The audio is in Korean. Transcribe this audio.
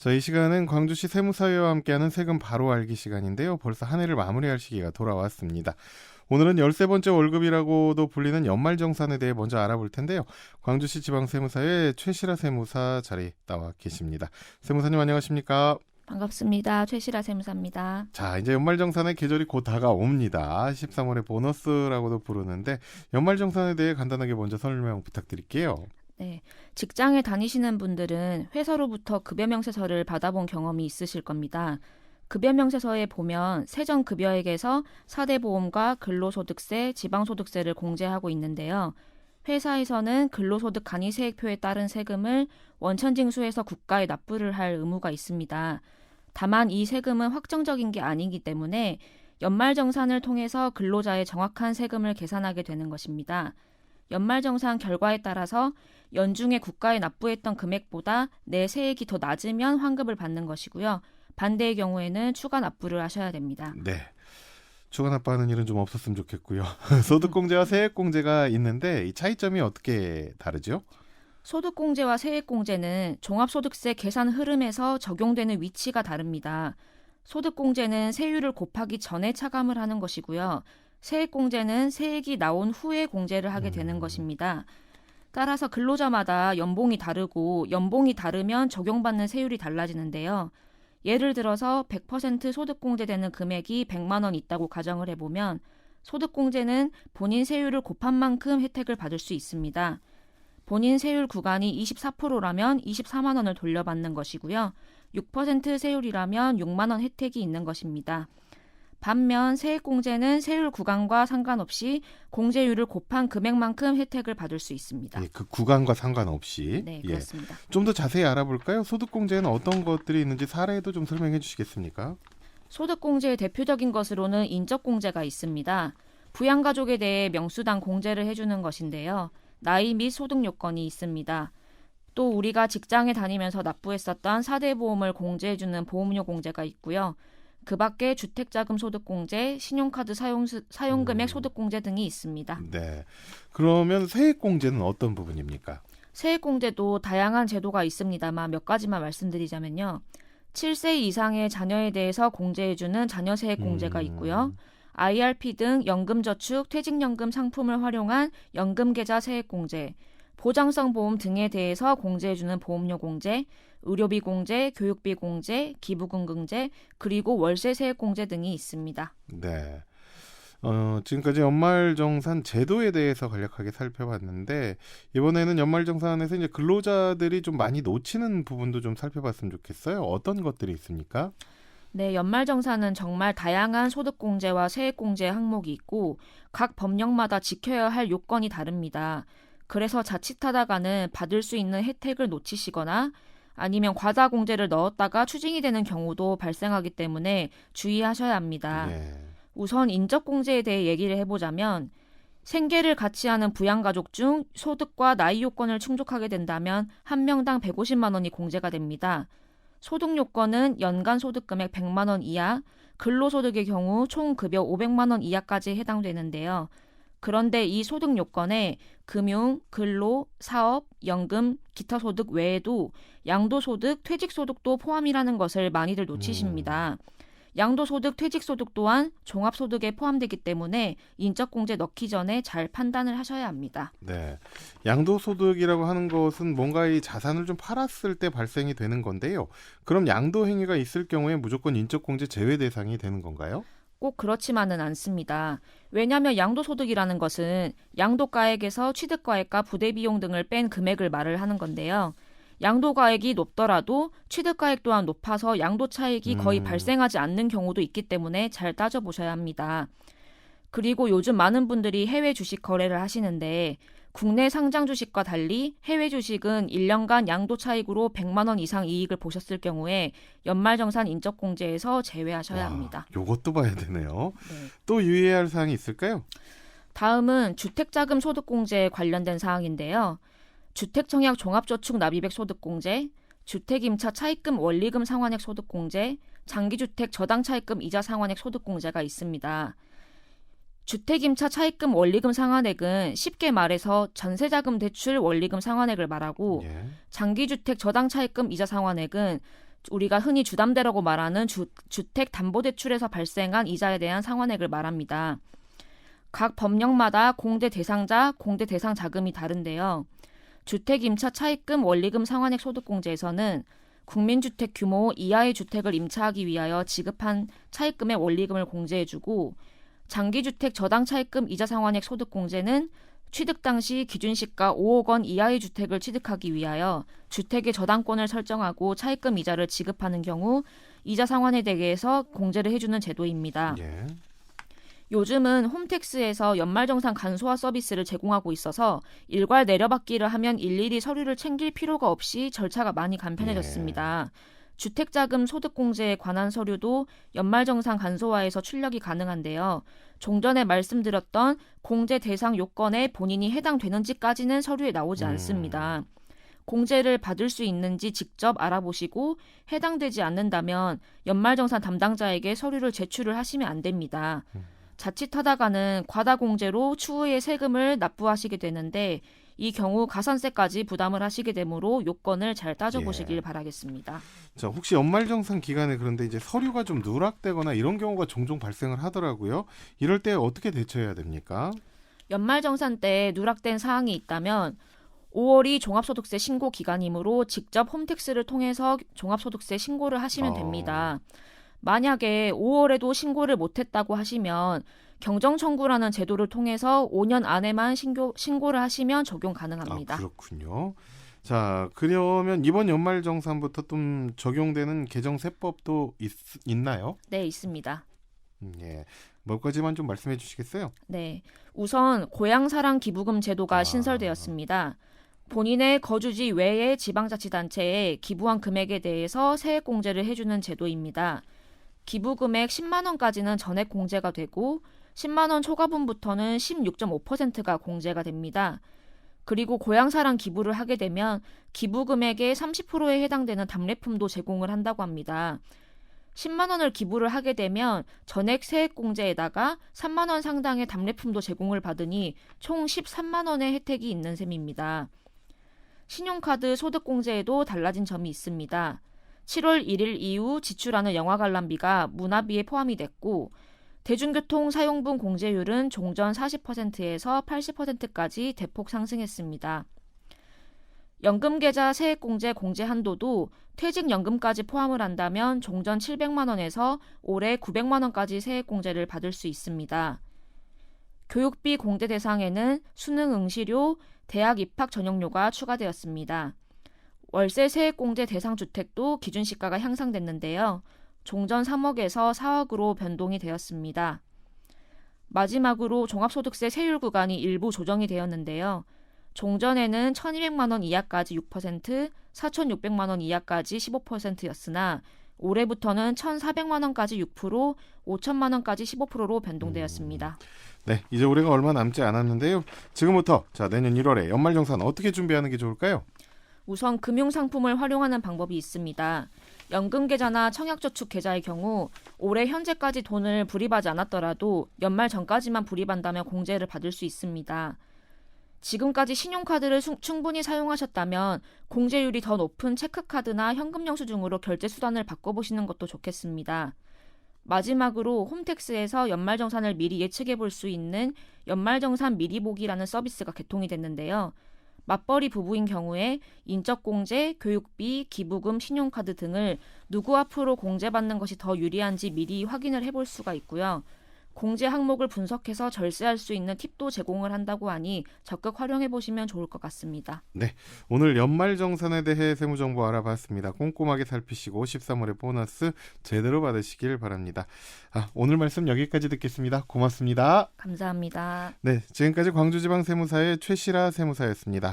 자, 이 시간은 광주시 세무사회와 함께하는 세금 바로 알기 시간인데요. 벌써 한 해를 마무리할 시기가 돌아왔습니다. 오늘은 13번째 월급이라고도 불리는 연말정산에 대해 먼저 알아볼 텐데요. 광주시 지방세무사회 최시라 세무사 자리 나와 계십니다. 세무사님 안녕하십니까? 반갑습니다. 최시라 세무사입니다. 자, 이제 연말정산의 계절이 곧 다가옵니다. 13월의 보너스라고도 부르는데 연말정산에 대해 간단하게 먼저 설명 부탁드릴게요. 네, 직장에 다니시는 분들은 회사로부터 급여명세서를 받아본 경험이 있으실 겁니다. 급여명세서에 보면 세전급여액에서 4대 보험과 근로소득세, 지방소득세를 공제하고 있는데요. 회사에서는 근로소득 간이세액표에 따른 세금을 원천징수해서 국가에 납부를 할 의무가 있습니다. 다만 이 세금은 확정적인 게 아니기 때문에 연말정산을 통해서 근로자의 정확한 세금을 계산하게 되는 것입니다. 연말정산 결과에 따라서 연중에 국가에 납부했던 금액보다 내 세액이 더 낮으면 환급을 받는 것이고요. 반대의 경우에는 추가 납부를 하셔야 됩니다. 네. 추가 납부하는 일은 좀 없었으면 좋겠고요. 소득공제와 세액공제가 있는데 이 차이점이 어떻게 다르죠? 소득공제와 세액공제는 종합소득세 계산 흐름에서 적용되는 위치가 다릅니다. 소득공제는 세율을 곱하기 전에 차감을 하는 것이고요. 세액공제는 세액이 나온 후에 공제를 하게 되는 것입니다. 따라서 근로자마다 연봉이 다르고 연봉이 다르면 적용받는 세율이 달라지는데요. 예를 들어서 100% 소득공제되는 금액이 100만 원 있다고 가정을 해보면 소득공제는 본인 세율을 곱한 만큼 혜택을 받을 수 있습니다. 본인 세율 구간이 24%라면 24만 원을 돌려받는 것이고요. 6% 세율이라면 6만 원 혜택이 있는 것입니다. 반면 세액공제는 세율 구간과 상관없이 공제율을 곱한 금액만큼 혜택을 받을 수 있습니다. 예, 그 구간과 상관없이. 네, 그렇습니다. 좀 더 자세히 알아볼까요? 소득공제에는 어떤 것들이 있는지 사례도 좀 설명해 주시겠습니까? 소득공제의 대표적인 것으로는 인적공제가 있습니다. 부양가족에 대해 명수당 공제를 해주는 것인데요. 나이 및 소득 요건이 있습니다. 또 우리가 직장에 다니면서 납부했었던 4대 보험을 공제해주는 보험료 공제가 있고요. 그 밖에 주택자금 소득공제, 신용카드 사용금액 소득공제 등이 있습니다. 네. 그러면 세액공제는 어떤 부분입니까? 세액공제도 다양한 제도가 있습니다만 몇 가지만 말씀드리자면요. 7세 이상의 자녀에 대해서 공제해주는 자녀세액공제가 있고요. IRP 등 연금저축, 퇴직연금 상품을 활용한 연금계좌 세액공제, 보장성 보험 등에 대해서 공제해주는 보험료 공제, 의료비 공제, 교육비 공제, 기부금 공제, 그리고 월세 세액 공제 등이 있습니다. 네. 지금까지 연말정산 제도에 대해서 간략하게 살펴봤는데 이번에는 연말정산에서 이제 근로자들이 좀 많이 놓치는 부분도 좀 살펴봤으면 좋겠어요. 어떤 것들이 있습니까? 네, 연말정산은 정말 다양한 소득공제와 세액공제 항목이 있고 각 법령마다 지켜야 할 요건이 다릅니다. 그래서 자칫하다가는 받을 수 있는 혜택을 놓치시거나 아니면 과다 공제를 넣었다가 추징이 되는 경우도 발생하기 때문에 주의하셔야 합니다. 네. 우선 인적공제에 대해 얘기를 해보자면 생계를 같이 하는 부양가족 중 소득과 나이 요건을 충족하게 된다면 한 명당 150만 원이 공제가 됩니다. 소득 요건은 연간 소득금액 100만 원 이하, 근로소득의 경우 총 급여 500만 원 이하까지 해당되는데요. 그런데 이 소득 요건에 금융, 근로, 사업, 연금, 기타 소득 외에도 양도소득, 퇴직소득도 포함이라는 것을 많이들 놓치십니다. 양도소득, 퇴직소득 또한 종합소득에 포함되기 때문에 인적공제 넣기 전에 잘 판단을 하셔야 합니다. 네. 양도소득이라고 하는 것은 뭔가 이 자산을 좀 팔았을 때 발생이 되는 건데요. 그럼 양도행위가 있을 경우에 무조건 인적공제 제외 대상이 되는 건가요? 꼭 그렇지만은 않습니다. 왜냐하면 양도소득이라는 것은 양도가액에서 취득가액과 부대비용 등을 뺀 금액을 말을 하는 건데요. 양도가액이 높더라도 취득가액 또한 높아서 양도 차익이 거의 발생하지 않는 경우도 있기 때문에 잘 따져보셔야 합니다. 그리고 요즘 많은 분들이 해외 주식 거래를 하시는데 국내 상장 주식과 달리 해외 주식은 1년간 양도 차익으로 100만 원 이상 이익을 보셨을 경우에 연말정산 인적공제에서 제외하셔야 합니다. 요것도 봐야 되네요. 네. 또 유의해야 할 사항이 있을까요? 다음은 주택자금 소득공제에 관련된 사항인데요. 주택청약 종합저축 납입액 소득공제, 주택임차 차입금 원리금 상환액 소득공제, 장기주택 저당 차입금 이자 상환액 소득공제가 있습니다. 주택임차 차입금 원리금 상환액은 쉽게 말해서 전세자금 대출 원리금 상환액을 말하고 예. 장기주택 저당 차입금 이자 상환액은 우리가 흔히 주담대라고 말하는 주택담보대출에서 발생한 이자에 대한 상환액을 말합니다. 각 법령마다 공대 대상자, 공대 대상 자금이 다른데요. 주택임차 차입금 원리금 상환액 소득공제에서는 국민주택 규모 이하의 주택을 임차하기 위하여 지급한 차입금의 원리금을 공제해주고, 장기주택 저당 차입금 이자 상환액 소득공제는 취득 당시 기준시가 5억 원 이하의 주택을 취득하기 위하여 주택의 저당권을 설정하고 차입금 이자를 지급하는 경우 이자 상환에 대해서 공제를 해주는 제도입니다. 예. 요즘은 홈택스에서 연말정산 간소화 서비스를 제공하고 있어서 일괄 내려받기를 하면 일일이 서류를 챙길 필요가 없이 절차가 많이 간편해졌습니다. 주택자금 소득공제에 관한 서류도 연말정산 간소화에서 출력이 가능한데요. 종전에 말씀드렸던 공제 대상 요건에 본인이 해당되는지까지는 서류에 나오지 않습니다. 공제를 받을 수 있는지 직접 알아보시고 해당되지 않는다면 연말정산 담당자에게 서류를 제출을 하시면 안 됩니다. 자칫하다가는 과다공제로 추후에 세금을 납부하시게 되는데 이 경우 가산세까지 부담을 하시게 되므로 요건을 잘 따져보시길 바라겠습니다. 자, 혹시 연말정산 기간에 그런데 이제 서류가 좀 누락되거나 이런 경우가 종종 발생을 하더라고요. 이럴 때 어떻게 대처해야 됩니까? 연말정산 때 누락된 사항이 있다면 5월이 종합소득세 신고 기간이므로 직접 홈택스를 통해서 종합소득세 신고를 하시면 됩니다. 만약에 5월에도 신고를 못했다고 하시면 경정청구라는 제도를 통해서 5년 안에만 신고를 하시면 적용 가능합니다. 그렇군요. 자, 그러면 이번 연말정산부터 좀 적용되는 개정세법도 있나요? 네, 있습니다. 예. 몇 가지만 좀 말씀해 주시겠어요? 네, 우선 고향사랑 기부금 제도가 신설되었습니다. 본인의 거주지 외의 지방자치단체에 기부한 금액에 대해서 세액공제를 해주는 제도입니다. 기부금액 10만 원까지는 전액 공제가 되고 10만 원 초과분부터는 16.5%가 공제가 됩니다. 그리고 고향사랑 기부를 하게 되면 기부금액의 30%에 해당되는 답례품도 제공을 한다고 합니다. 10만 원을 기부를 하게 되면 전액 세액공제에다가 3만 원 상당의 답례품도 제공을 받으니 총 13만 원의 혜택이 있는 셈입니다. 신용카드 소득공제에도 달라진 점이 있습니다. 7월 1일 이후 지출하는 영화관람비가 문화비에 포함이 됐고 대중교통 사용분 공제율은 종전 40%에서 80%까지 대폭 상승했습니다. 연금계좌 세액공제 공제 한도도 퇴직연금까지 포함을 한다면 종전 700만 원에서 올해 900만 원까지 세액공제를 받을 수 있습니다. 교육비 공제 대상에는 수능 응시료, 대학 입학 전용료가 추가되었습니다. 월세 세액공제 대상 주택도 기준시가가 향상됐는데요. 종전 3억에서 4억으로 변동이 되었습니다. 마지막으로 종합소득세 세율 구간이 일부 조정이 되었는데요. 종전에는 1,200만 원 이하까지 6%, 4,600만 원 이하까지 15%였으나 올해부터는 1,400만 원까지 6%, 5천만 원까지 15%로 변동되었습니다. 네, 이제 올해가 얼마 남지 않았는데요. 지금부터 내년 1월에 연말정산 어떻게 준비하는 게 좋을까요? 우선 금융상품을 활용하는 방법이 있습니다. 연금계좌나 청약저축계좌의 경우 올해 현재까지 돈을 불입하지 않았더라도 연말 전까지만 불입한다면 공제를 받을 수 있습니다. 지금까지 신용카드를 충분히 사용하셨다면 공제율이 더 높은 체크카드나 현금영수증으로 결제수단을 바꿔보시는 것도 좋겠습니다. 마지막으로 홈택스에서 연말정산을 미리 예측해볼 수 있는 연말정산 미리보기라는 서비스가 개통이 됐는데요. 맞벌이 부부인 경우에 인적공제, 교육비, 기부금, 신용카드 등을 누구 앞으로 공제받는 것이 더 유리한지 미리 확인을 해볼 수가 있고요. 공제 항목을 분석해서 절세할 수 있는 팁도 제공을 한다고 하니 적극 활용해보시면 좋을 것 같습니다. 네, 오늘 연말정산에 대해 세무정보 알아봤습니다. 꼼꼼하게 살피시고 13월의 보너스 제대로 받으시길 바랍니다. 오늘 말씀 여기까지 듣겠습니다. 고맙습니다. 감사합니다. 네, 지금까지 광주지방세무사의 최시라 세무사였습니다.